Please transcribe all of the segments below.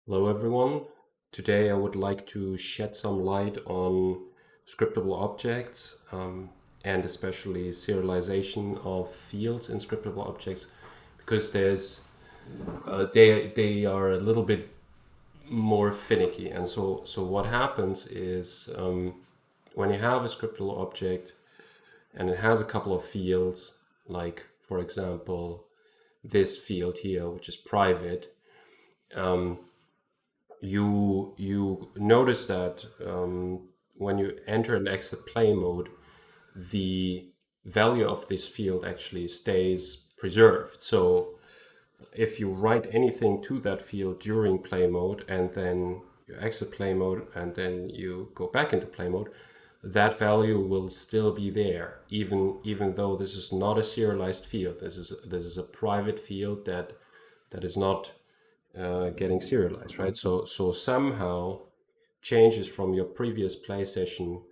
Hello everyone. Today I would like to shed some light on scriptable objects and especially serialization of fields in scriptable objects because they are a little bit more finicky. And so what happens is when you have a scriptable object and it has a couple of fields, like for example this field here, which is private, you notice that when you enter and exit play mode, the value of this field actually stays preserved. So if you write anything to that field during play mode and then you exit play mode and then you go back into play mode, that value will still be there, even though this is not a serialized field. This is a private field that is not getting serialized, right? So somehow changes from your previous play session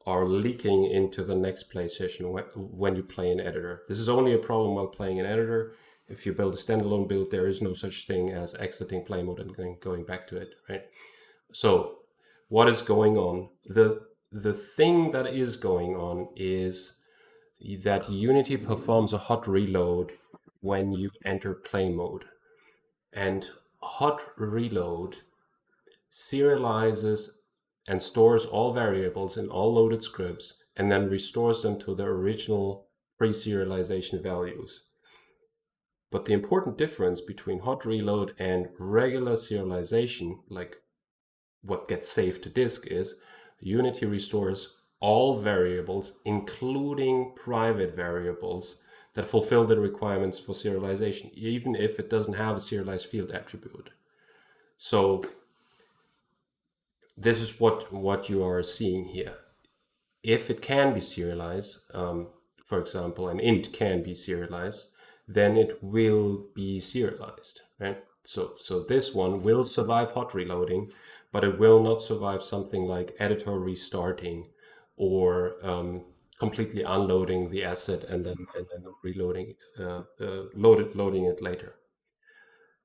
are leaking into the next play session when you play an editor. This is only a problem while playing an editor. If you build a standalone build, there is no such thing as exiting play mode and then going back to it, right? So what is going on? The thing that is going on is that Unity performs a hot reload when you enter play mode. And hot reload serializes and stores all variables in all loaded scripts and then restores them to their original pre-serialization values. But the important difference between hot reload and regular serialization, like what gets saved to disk, is Unity restores all variables, including private variables that fulfill the requirements for serialization, even if it doesn't have a SerializeField attribute. So this is what you are seeing here. If it can be serialized, for example, an int can be serialized, then it will be serialized, right? So this one will survive hot reloading, but it will not survive something like editor restarting or completely unloading the asset and then reloading, loading it later.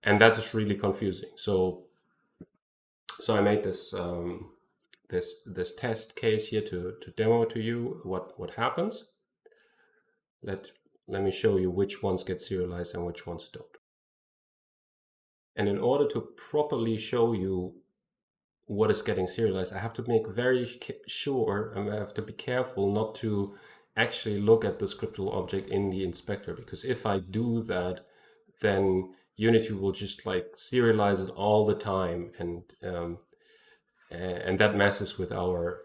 And that is really confusing. So I made this this test case here to demo to you what happens. Let me show you which ones get serialized and which ones don't. And in order to properly show you what is getting serialized, I have to make very sure, and I have to be careful not to actually look at the scriptable object in the inspector, because if I do that, then Unity will just like serialize it all the time, and that messes with our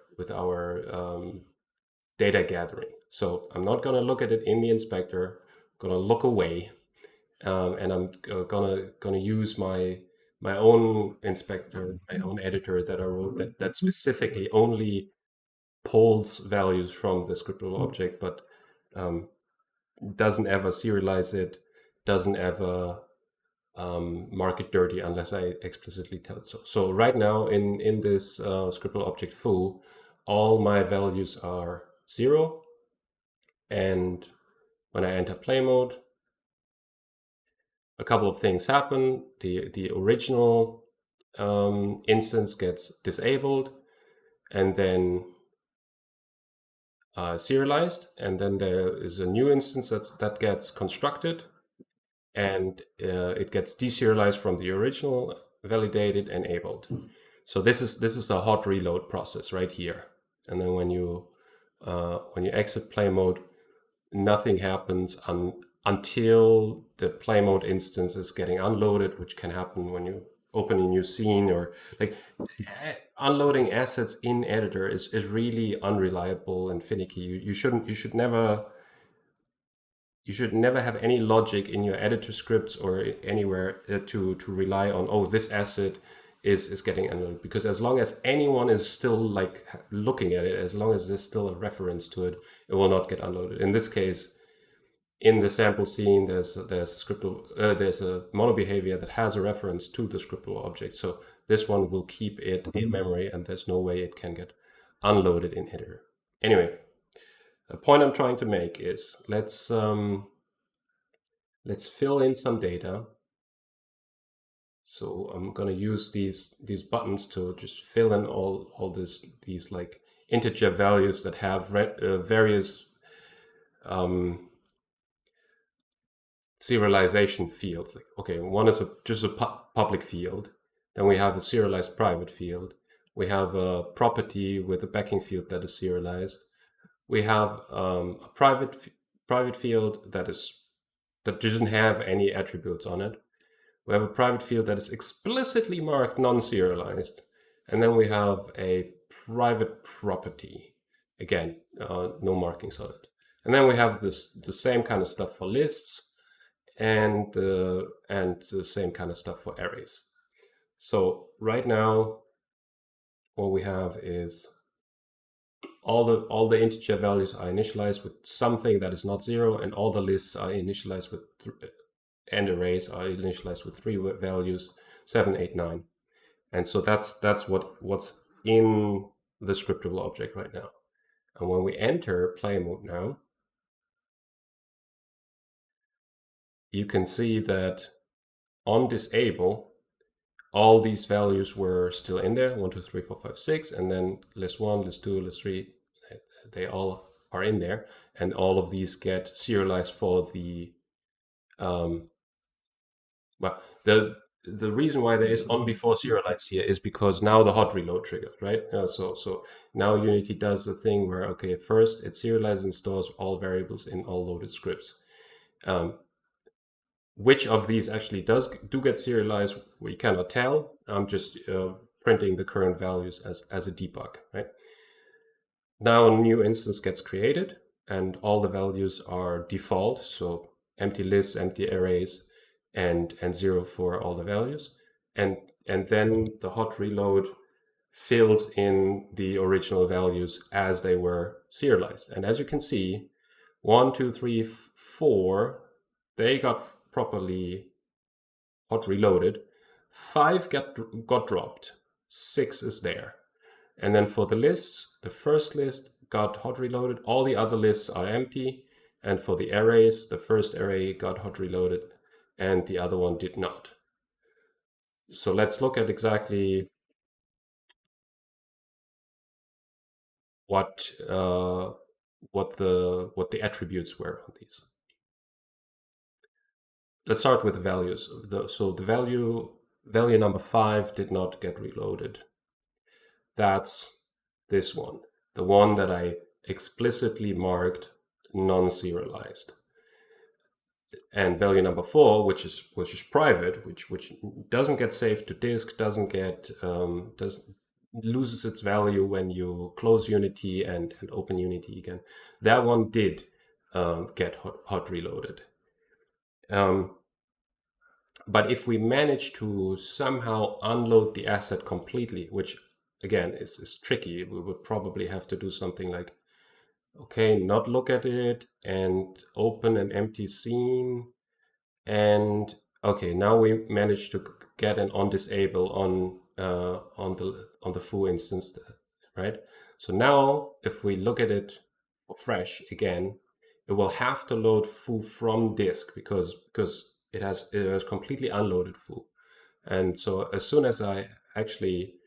data gathering. So I'm not going to look at it in the inspector. I'm going to look away, and I'm gonna use my own inspector, my own editor that I wrote that specifically only pulls values from the scriptable object, but doesn't ever serialize it, doesn't ever mark it dirty unless I explicitly tell it so. So right now in this scriptable object foo, all my values are 0, and when I enter play mode, a couple of things happen. The original instance gets disabled and then serialized, and then there is a new instance that gets constructed, and it gets deserialized from the original, validated, enabled. So this is the hot reload process right here. And then when you exit play mode, nothing happens until the play mode instance is getting unloaded, which can happen when you open a new scene, or like unloading assets in editor is really unreliable and finicky. You should never have any logic in your editor scripts or anywhere to rely on, oh, this asset is getting unloaded, because as long as anyone is still like looking at it, as long as there's still a reference to it, it will not get unloaded. In this case, in the sample scene, there's a mono behavior that has a reference to the scriptable object. So this one will keep it in memory, and there's no way it can get unloaded in editor. Anyway, the point I'm trying to make is let's fill in some data So I'm gonna use these buttons to just fill in all these like integer values that have various serialization fields. Like, okay, one is just a public field. Then we have a serialized private field. We have a property with a backing field that is serialized. We have a private field that doesn't have any attributes on it. We have a private field that is explicitly marked non-serialized. And then we have a private property. Again, no markings on it. And then we have the same kind of stuff for lists and the same kind of stuff for arrays. So right now, what we have is all the integer values are initialized with something that is not zero, and all the lists are initialized with and arrays are initialized with three values, 7, 8, 9. And so that's what's in the scriptable object right now. And when we enter play mode now, you can see that on disable, all these values were still in there, 1, 2, 3, 4, 5, 6, and then list 1, list 2, list 3, they all are in there, and all of these get serialized for the well, the reason why there is on before serialized here is because now the hot reload triggered, right? So now Unity does the thing where, okay, first it serializes and stores all variables in all loaded scripts. Which of these actually do get serialized, we cannot tell. I'm just printing the current values as a debug, right? Now a new instance gets created and all the values are default. So empty lists, empty arrays, and 0 for all the values. And then the hot reload fills in the original values as they were serialized. And as you can see, 1, 2, 3, 4, they got properly hot reloaded. 5 got dropped. 6 is there. And then for the lists, the first list got hot reloaded. All the other lists are empty. And for the arrays, the first array got hot reloaded and the other one did not. So let's look at exactly what the attributes were on these. Let's start with the values. So the value number 5 did not get reloaded. That's this one, the one that I explicitly marked non-serialized. And value number 4, which is private, which doesn't get saved to disk, loses its value when you close Unity and open Unity again. That one did get hot reloaded. But if we manage to somehow unload the asset completely, which again is tricky, we would probably have to do something like, okay, not look at it and open an empty scene. And okay, now we managed to get an on disable on the foo instance, right? So now if we look at it fresh again, it will have to load foo from disk because it has completely unloaded foo. And so as soon as I actually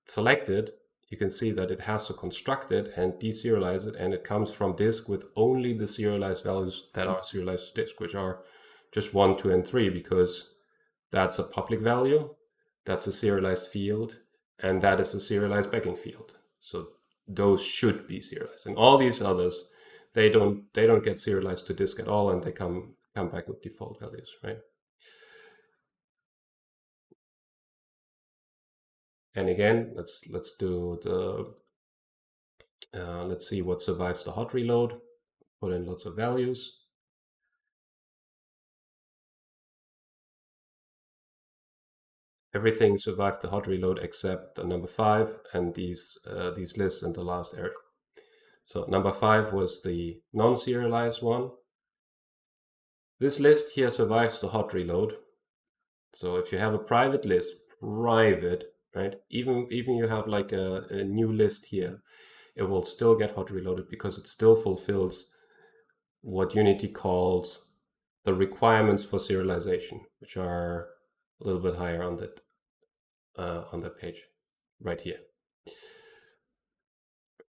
select it, you can see that it has to construct it and deserialize it, and it comes from disk with only the serialized values that are serialized to disk, which are just 1, 2, and 3, because that's a public value, that's a serialized field, and that is a serialized backing field. So those should be serialized, and all these others, they don't get serialized to disk at all, and they come back with default values, right? And again, let's do the let's see what survives the hot reload. Put in lots of values. Everything survived the hot reload except the number 5 and these lists in the last area. So number 5 was the non-serialized one. This list here survives the hot reload. So if you have a private list, private, right? Even you have like a new list here, it will still get hot reloaded because it still fulfills what Unity calls the requirements for serialization, which are a little bit higher on that page, right here.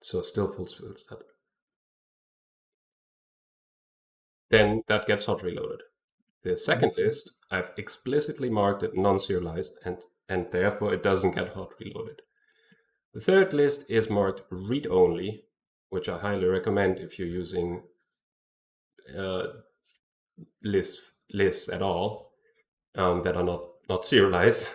So still full field set. Then that gets hot reloaded. The second list, I've explicitly marked it non-serialized, and therefore it doesn't get hot reloaded. The third list is marked read-only, which I highly recommend if you're using lists at all that are not serialized.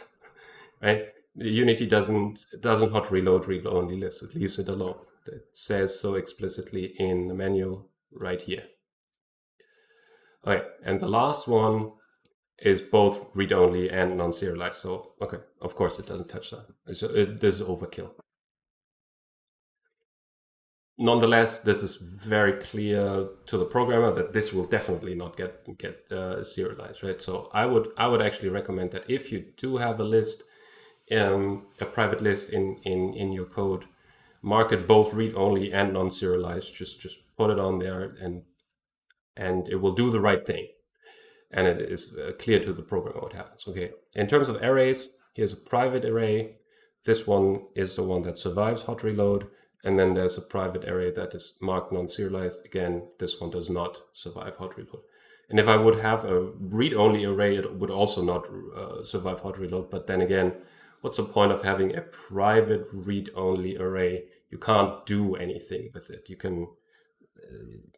Right? Unity doesn't hot reload read-only lists. It leaves it alone. It says so explicitly in the manual right here. Okay, and the last one is both read-only and non-serialized. So, okay, of course it doesn't touch that. This is overkill. Nonetheless, this is very clear to the programmer that this will definitely not get serialized, right? So I would actually recommend that if you do have a list, a private list in your code, mark it both read-only and non-serialized. Just put it on there, and it will do the right thing. And it is clear to the programmer what happens. Okay, in terms of arrays, here's a private array. This one is the one that survives hot reload. And then there's a private array that is marked non-serialized. Again, this one does not survive hot reload. And if I would have a read-only array, it would also not survive hot reload. But then again, what's the point of having a private read-only array? You can't do anything with it. You can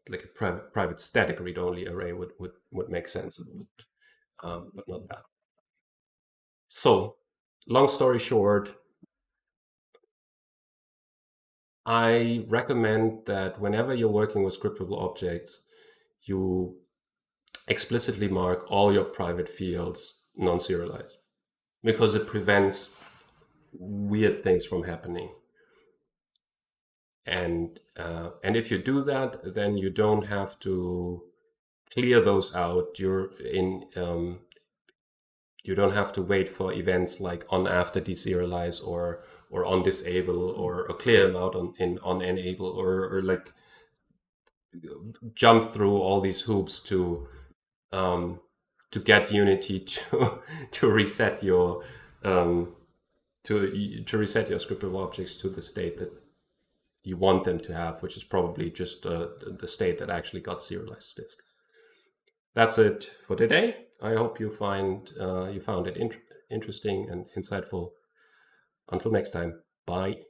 like a private static read-only array would make sense, but not that. So, long story short, I recommend that whenever you're working with scriptable objects, you explicitly mark all your private fields non-serialized, because it prevents weird things from happening. And if you do that, then you don't have to clear those out. You don't have to wait for events like on after deserialize or on disable or clear them out on enable or like jump through all these hoops to get Unity to reset your to reset your scriptable objects to the state that you want them to have, which is probably just the state that actually got serialized to disk. That's it for today. I hope you found it interesting and insightful. Until next time, bye.